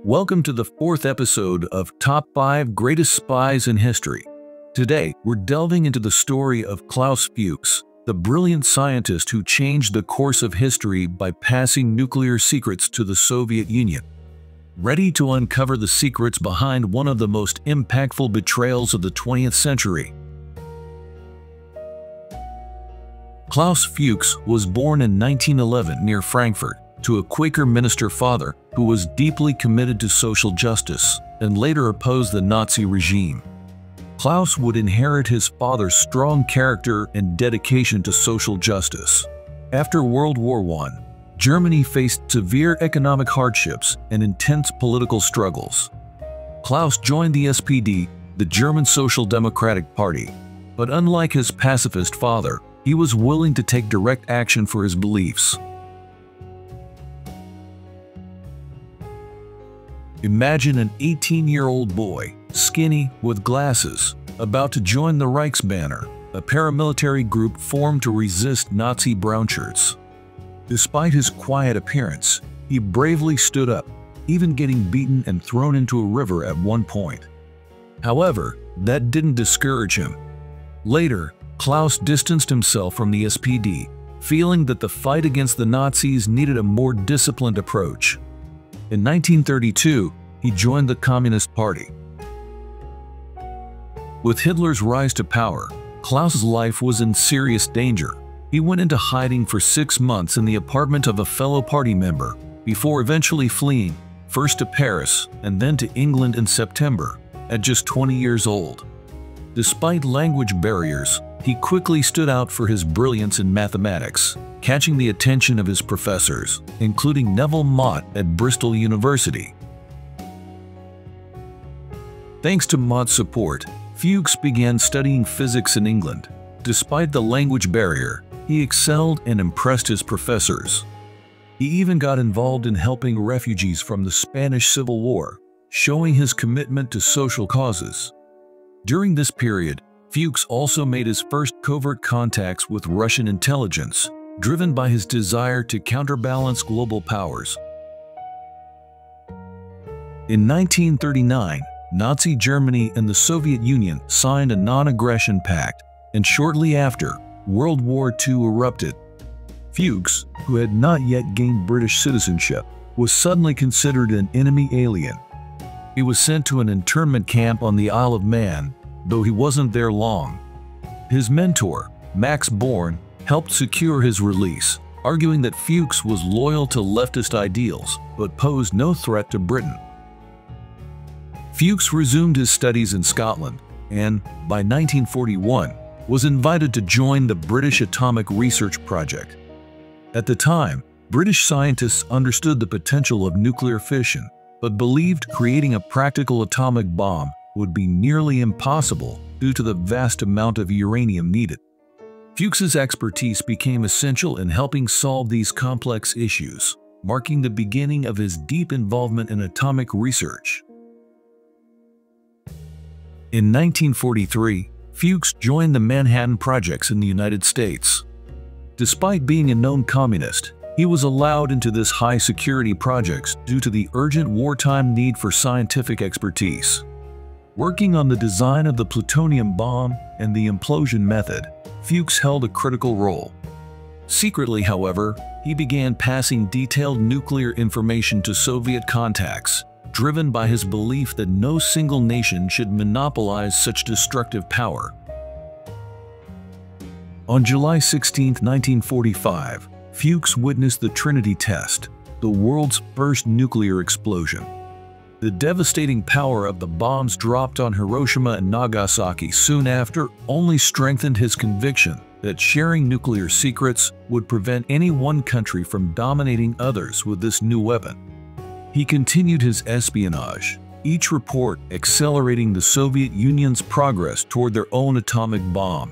Welcome to the fourth episode of Top 5 Greatest Spies in History. Today, we're delving into the story of Klaus Fuchs, the brilliant scientist who changed the course of history by passing nuclear secrets to the Soviet Union. Ready to uncover the secrets behind one of the most impactful betrayals of the 20th century? Klaus Fuchs was born in 1911 near Frankfurt to a Quaker minister father who was deeply committed to social justice and later opposed the Nazi regime. Klaus would inherit his father's strong character and dedication to social justice. After World War I, Germany faced severe economic hardships and intense political struggles. Klaus joined the SPD, the German Social Democratic Party, but unlike his pacifist father, he was willing to take direct action for his beliefs. Imagine an 18-year-old boy, skinny, with glasses, about to join the Reichsbanner, a paramilitary group formed to resist Nazi brownshirts. Despite his quiet appearance, he bravely stood up, even getting beaten and thrown into a river at one point. However, that didn't discourage him. Later, Klaus distanced himself from the SPD, feeling that the fight against the Nazis needed a more disciplined approach. In 1932, he joined the Communist Party. With Hitler's rise to power, Klaus's life was in serious danger. He went into hiding for 6 months in the apartment of a fellow party member, before eventually fleeing, first to Paris and then to England in September, at just 20 years old. Despite language barriers, he quickly stood out for his brilliance in mathematics, catching the attention of his professors, including Neville Mott at Bristol University. Thanks to Mott's support, Fuchs began studying physics in England. Despite the language barrier, he excelled and impressed his professors. He even got involved in helping refugees from the Spanish Civil War, showing his commitment to social causes. During this period, Fuchs also made his first covert contacts with Russian intelligence, driven by his desire to counterbalance global powers. In 1939, Nazi Germany and the Soviet Union signed a non-aggression pact, and shortly after, World War II erupted. Fuchs, who had not yet gained British citizenship, was suddenly considered an enemy alien. He was sent to an internment camp on the Isle of Man, though he wasn't there long. His mentor, Max Born, helped secure his release, arguing that Fuchs was loyal to leftist ideals but posed no threat to Britain. Fuchs resumed his studies in Scotland and, by 1941, was invited to join the British Atomic Research Project. At the time, British scientists understood the potential of nuclear fission, but believed creating a practical atomic bomb would be nearly impossible due to the vast amount of uranium needed. Fuchs's expertise became essential in helping solve these complex issues, marking the beginning of his deep involvement in atomic research. In 1943, Fuchs joined the Manhattan Projects in the United States. Despite being a known communist, he was allowed into this high-security projects due to the urgent wartime need for scientific expertise. Working on the design of the plutonium bomb and the implosion method, Fuchs held a critical role. Secretly, however, he began passing detailed nuclear information to Soviet contacts, driven by his belief that no single nation should monopolize such destructive power. On July 16, 1945, Fuchs witnessed the Trinity test, the world's first nuclear explosion. The devastating power of the bombs dropped on Hiroshima and Nagasaki soon after only strengthened his conviction that sharing nuclear secrets would prevent any one country from dominating others with this new weapon. He continued his espionage, each report accelerating the Soviet Union's progress toward their own atomic bomb.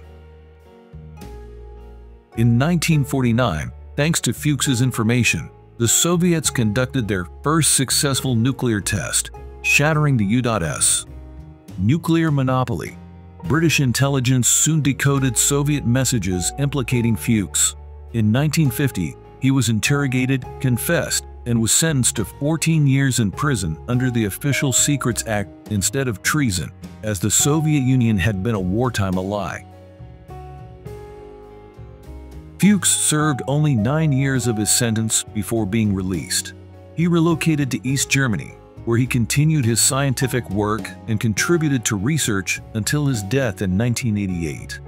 In 1949, thanks to Fuchs's information, the Soviets conducted their first successful nuclear test, shattering the U.S. nuclear monopoly. British intelligence soon decoded Soviet messages implicating Fuchs. In 1950, he was interrogated, confessed, and was sentenced to 14 years in prison under the Official Secrets Act instead of treason, as the Soviet Union had been a wartime ally. Fuchs served only 9 years of his sentence before being released. He relocated to East Germany, where he continued his scientific work and contributed to research until his death in 1988.